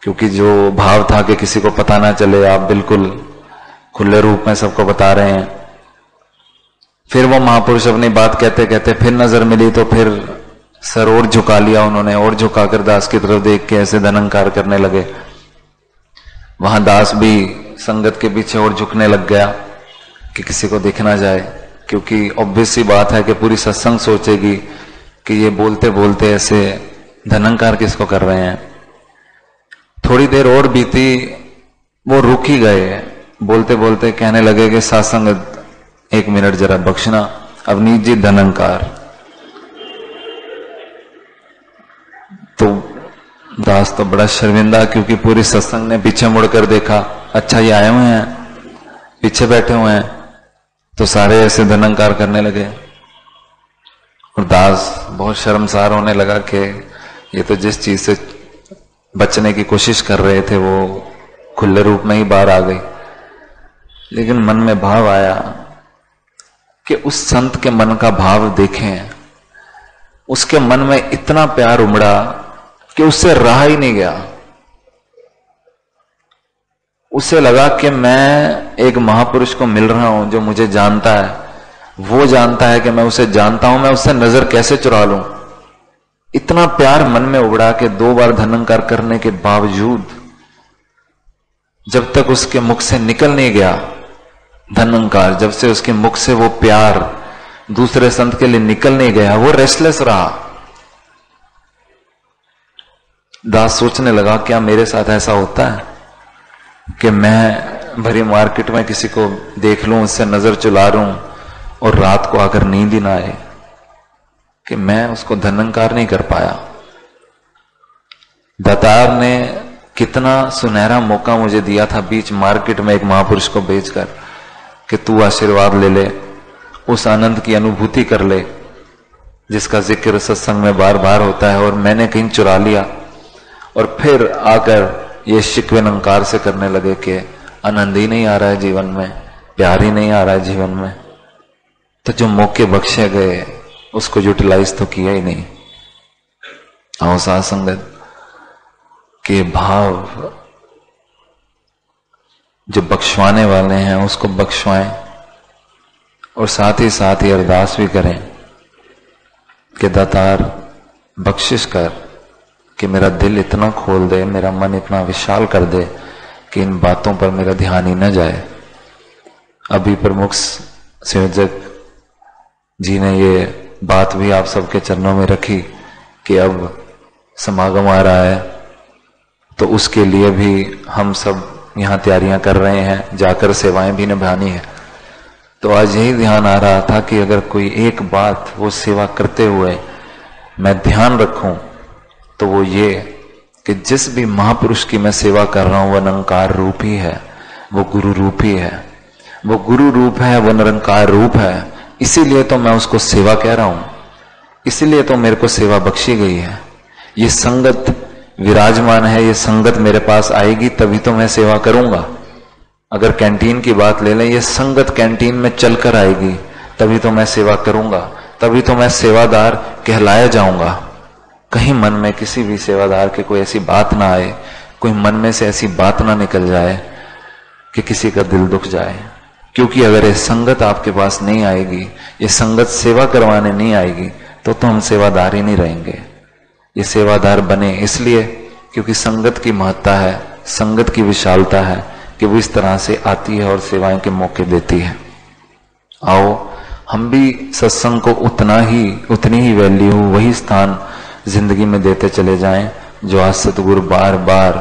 क्योंकि जो भाव था कि किसी को पता ना चले, आप बिल्कुल खुले रूप में सबको बता रहे हैं। फिर वो महापुरुष अपनी बात कहते कहते फिर नजर मिली तो फिर सर और झुका लिया उन्होंने, और झुकाकर दास की तरफ देख के ऐसे धनंकार करने लगे। वहां दास भी संगत के पीछे और झुकने लग गया कि किसी को दिख ना जाए, क्योंकि ऑब्वियस सी बात है कि पूरी सत्संग सोचेगी कि ये बोलते बोलते ऐसे धनंकार किसको कर रहे हैं। थोड़ी देर और बीती, वो रुक ही गए, बोलते बोलते कहने लगे कि सत्संग एक मिनट जरा बख्शना, अवनीत जी धनंकार। तो दास तो बड़ा शर्मिंदा, क्योंकि पूरी सत्संग ने पीछे मुड़कर देखा, अच्छा ये आए हुए हैं, पीछे बैठे हुए हैं, तो सारे ऐसे धनंकार करने लगे। और दास बहुत शर्मसार होने लगा कि ये तो जिस चीज से बचने की कोशिश कर रहे थे वो खुले रूप में ही बाहर आ गई। लेकिन मन में भाव आया कि उस संत के मन का भाव देखें, उसके मन में इतना प्यार उमड़ा कि उससे रहा ही नहीं गया। उसे लगा कि मैं एक महापुरुष को मिल रहा हूं जो मुझे जानता है, वो जानता है कि मैं उसे जानता हूं, मैं उससे नजर कैसे चुरा लूं। इतना प्यार मन में उबड़ा कि 2 बार धनंकार करने के बावजूद जब तक उसके मुख से निकल नहीं गया धनंकार, जब से उसके मुख से वो प्यार दूसरे संत के लिए निकल नहीं गया, वो रेस्टलेस रहा। दास सोचने लगा, क्या मेरे साथ ऐसा होता है कि मैं भरी मार्केट में किसी को देख लूं, उससे नजर चुरा लूं और रात को आकर नींद ही ना आए, कि मैं उसको धनंकार नहीं कर पाया। दातार ने कितना सुनहरा मौका मुझे दिया था बीच मार्केट में एक महापुरुष को भेजकर कि तू आशीर्वाद ले ले, उस आनंद की अनुभूति कर ले जिसका जिक्र सत्संग में बार बार होता है, और मैंने कहीं चुरा लिया। और फिर आकर ये शिकवे नंकार से करने लगे कि आनंद ही नहीं आ रहा है जीवन में, प्यार ही नहीं आ रहा है जीवन में। तो जो मौके बख्शे गए उसको यूटिलाइज तो किया ही नहीं। आओ साथ संगत के भाव जो बख्शवाने वाले हैं उसको बख्शवाएं, और साथ ही साथ ये अरदास भी करें कि दातार बख्शिश कर कि मेरा दिल इतना खोल दे, मेरा मन इतना विशाल कर दे कि इन बातों पर मेरा ध्यान ही न जाए। अभी प्रमुख संयोजक जी ने ये बात भी आप सबके चरणों में रखी कि अब समागम आ रहा है, तो उसके लिए भी हम सब यहाँ तैयारियां कर रहे हैं, जाकर सेवाएं भी निभानी है। तो आज यही ध्यान आ रहा था कि अगर कोई एक बात वो सेवा करते हुए मैं ध्यान रखूं तो वो ये कि जिस भी महापुरुष की मैं सेवा कर रहा हूं वह निरंकार रूप ही है, वो गुरु रूप ही है, वो गुरु रूप है, वो निरंकार रूप है। इसीलिए तो मैं उसको सेवा कह रहा हूं, इसीलिए तो मेरे को सेवा बख्शी गई है। ये संगत विराजमान है, ये संगत मेरे पास आएगी तभी तो मैं सेवा करूंगा। अगर कैंटीन की बात ले लें, ये संगत कैंटीन में चलकर आएगी तभी तो मैं सेवा करूंगा, तभी तो मैं सेवादार कहलाया जाऊंगा। कहीं मन में किसी भी सेवादार के कोई ऐसी बात ना आए, कोई मन में से ऐसी बात ना निकल जाए कि किसी का दिल दुख जाए। क्योंकि अगर ये संगत आपके पास नहीं आएगी, ये संगत सेवा करवाने नहीं आएगी, तो हम सेवादार ही नहीं रहेंगे। ये सेवादार बने इसलिए क्योंकि संगत की महत्ता है, संगत की विशालता है कि वो इस तरह से आती है और सेवाएं के मौके देती है। आओ हम भी सत्संग को उतनी ही वैल्यू, वही स्थान जिंदगी में देते चले जाएं जो आज सतगुरु बार बार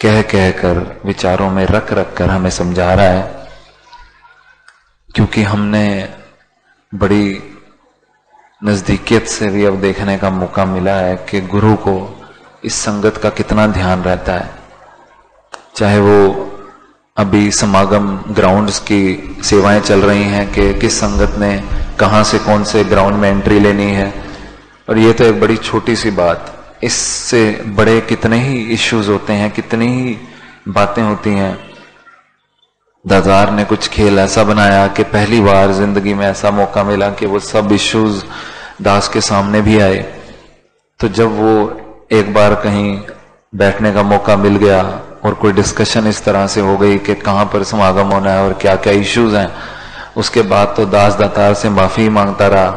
कह कह कर विचारों में रख रख कर हमें समझा रहा है। क्योंकि हमने बड़ी नजदीकियत से भी अब देखने का मौका मिला है कि गुरु को इस संगत का कितना ध्यान रहता है। चाहे वो अभी समागम ग्राउंड्स की सेवाएं चल रही हैं कि किस संगत ने कहां से कौन से ग्राउंड में एंट्री लेनी है, और ये तो एक बड़ी छोटी सी बात, इससे बड़े कितने ही इश्यूज होते हैं, कितनी ही बातें होती हैं। दातार ने कुछ खेल ऐसा बनाया कि पहली बार जिंदगी में ऐसा मौका मिला कि वो सब इश्यूज दास के सामने भी आए। तो जब वो एक बार कहीं बैठने का मौका मिल गया और कोई डिस्कशन इस तरह से हो गई कि कहाँ पर समागम होना है और क्या क्या इश्यूज हैं, उसके बाद तो दास दातार से माफी मांगता रहा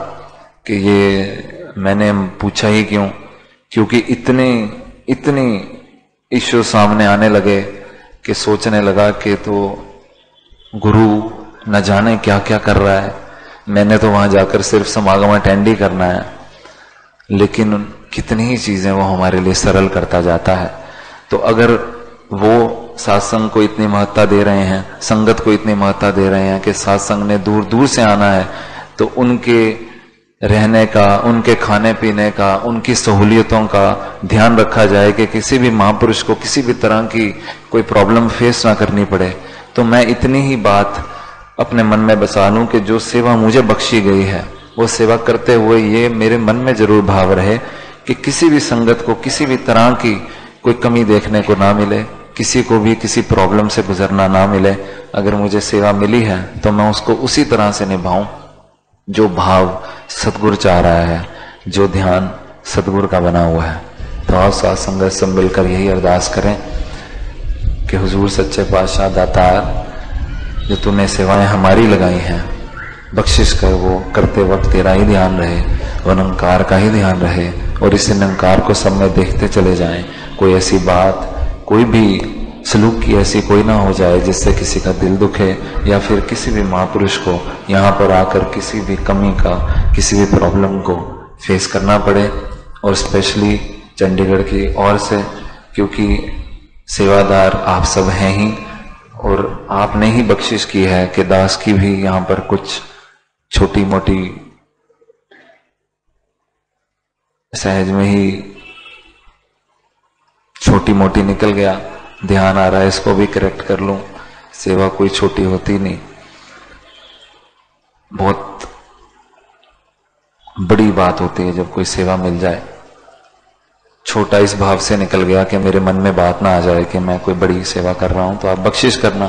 कि ये मैंने पूछा ही क्यों, क्योंकि इतने इश्यू सामने आने लगे कि सोचने लगा कि तो गुरु न जाने क्या क्या कर रहा है। मैंने तो वहां जाकर सिर्फ समागम अटेंड ही करना है, लेकिन कितनी ही चीजें वो हमारे लिए सरल करता जाता है। तो अगर वो सत्संग को इतनी महत्ता दे रहे हैं, संगत को इतनी महत्ता दे रहे हैं कि सत्संग ने दूर दूर से आना है, तो उनके रहने का, उनके खाने पीने का, उनकी सहूलियतों का ध्यान रखा जाए कि किसी भी महापुरुष को किसी भी तरह की कोई प्रॉब्लम फेस ना करनी पड़े। तो मैं इतनी ही बात अपने मन में बसा लूं कि जो सेवा मुझे बख्शी गई है वो सेवा करते हुए ये मेरे मन में जरूर भाव रहे कि किसी भी संगत को किसी भी तरह की कोई कमी देखने को ना मिले, किसी को भी किसी प्रॉब्लम से गुजरना ना मिले। अगर मुझे सेवा मिली है तो मैं उसको उसी तरह से निभाऊं जो भाव सतगुरु चाह रहा है, जो ध्यान सतगुरु का बना हुआ है। तो आप साथ संगत सब मिलकर यही अरदास करें कि हुजूर सच्चे पातशाह दातार, जो तूने सेवाएं हमारी लगाई हैं, बख्शिश कर वो करते वक्त तेरा ही ध्यान रहे, वो निरंकार का ही ध्यान रहे, और इस निरंकार को सब में देखते चले जाएं। कोई ऐसी बात, कोई भी सलूक की ऐसी कोई ना हो जाए जिससे किसी का दिल दुखे, या फिर किसी भी महापुरुष को यहाँ पर आकर किसी भी कमी का, किसी भी प्रॉब्लम को फेस करना पड़े। और स्पेशली चंडीगढ़ की ओर से, क्योंकि सेवादार आप सब हैं ही, और आपने ही बख्शिश की है कि दास की भी यहाँ पर कुछ छोटी मोटी सहज में ही छोटी मोटी निकल गया, ध्यान आ रहा है इसको भी करेक्ट कर लूं। सेवा कोई छोटी होती नहीं, बहुत बड़ी बात होती है जब कोई सेवा मिल जाए। छोटा इस भाव से निकल गया कि मेरे मन में बात ना आ जाए कि मैं कोई बड़ी सेवा कर रहा हूं। तो आप बख्शिश करना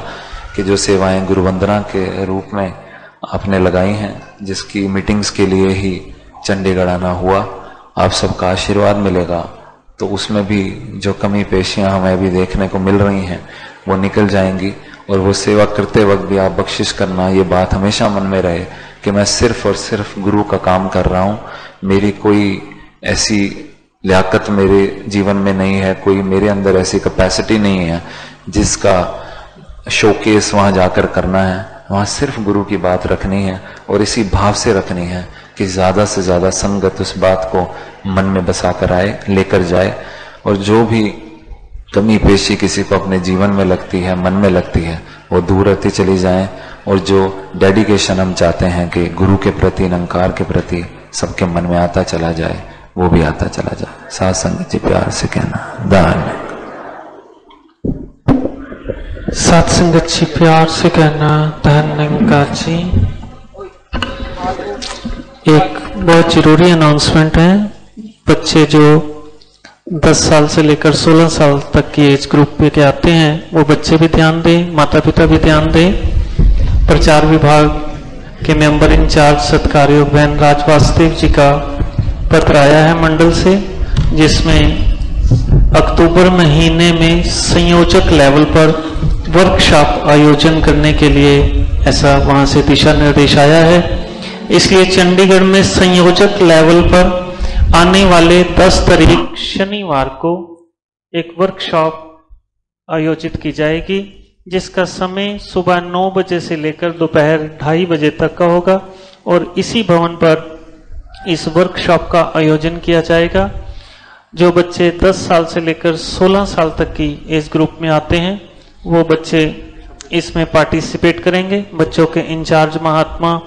कि जो सेवाएं गुरु वंदना के रूप में आपने लगाई हैं, जिसकी मीटिंग्स के लिए ही चंडीगढ़ आना हुआ, आप सबका आशीर्वाद मिलेगा। तो उसमें भी जो कमी पेशियां हमें भी देखने को मिल रही हैं वो निकल जाएंगी। और वो सेवा करते वक्त भी आप बख्शिश करना, ये बात हमेशा मन में रहे कि मैं सिर्फ और सिर्फ गुरु का काम कर रहा हूँ, मेरी कोई ऐसी लियाकत मेरे जीवन में नहीं है, कोई मेरे अंदर ऐसी कैपेसिटी नहीं है जिसका शोकेस वहां जाकर करना है। वहां सिर्फ गुरु की बात रखनी है और इसी भाव से रखनी है कि ज्यादा से ज्यादा संगत उस बात को मन में बसा कर आए, लेकर जाए। और जो भी कमी पेशी किसी को अपने जीवन में लगती है, मन में लगती है, वो दूर रहती चली जाए। और जो डेडिकेशन हम चाहते हैं कि गुरु के प्रति, निरंकार के प्रति सबके मन में आता चला जाए, वो भी आता चला जाए। साथ संगत जी प्यार से कहना दान। साथ संगत जी प्यार से कहना धन्यवाद जी। एक बहुत जरूरी अनाउंसमेंट है। बच्चे जो 10 साल से लेकर 16 साल तक की एज ग्रुप पे के आते हैं, वो बच्चे भी ध्यान दें, माता पिता भी ध्यान दें। प्रचार विभाग के मेंबर इंचार्ज सत्कारयोग बहन राज वासुदेव जी का पत्र आया है मंडल से, जिसमें अक्टूबर महीने में संयोजक लेवल पर वर्कशॉप आयोजन करने के लिए ऐसा वहां से दिशा निर्देश आया है। इसलिए चंडीगढ़ में संयोजक लेवल पर आने वाले 10 तारीख शनिवार को एक वर्कशॉप आयोजित की जाएगी, जिसका समय सुबह 9 बजे से लेकर दोपहर 2:30 बजे तक का होगा। और इसी भवन पर इस वर्कशॉप का आयोजन किया जाएगा। जो बच्चे 10 साल से लेकर 16 साल तक की एज ग्रुप में आते हैं, वो बच्चे इसमें पार्टिसिपेट करेंगे। बच्चों के इंचार्ज महात्मा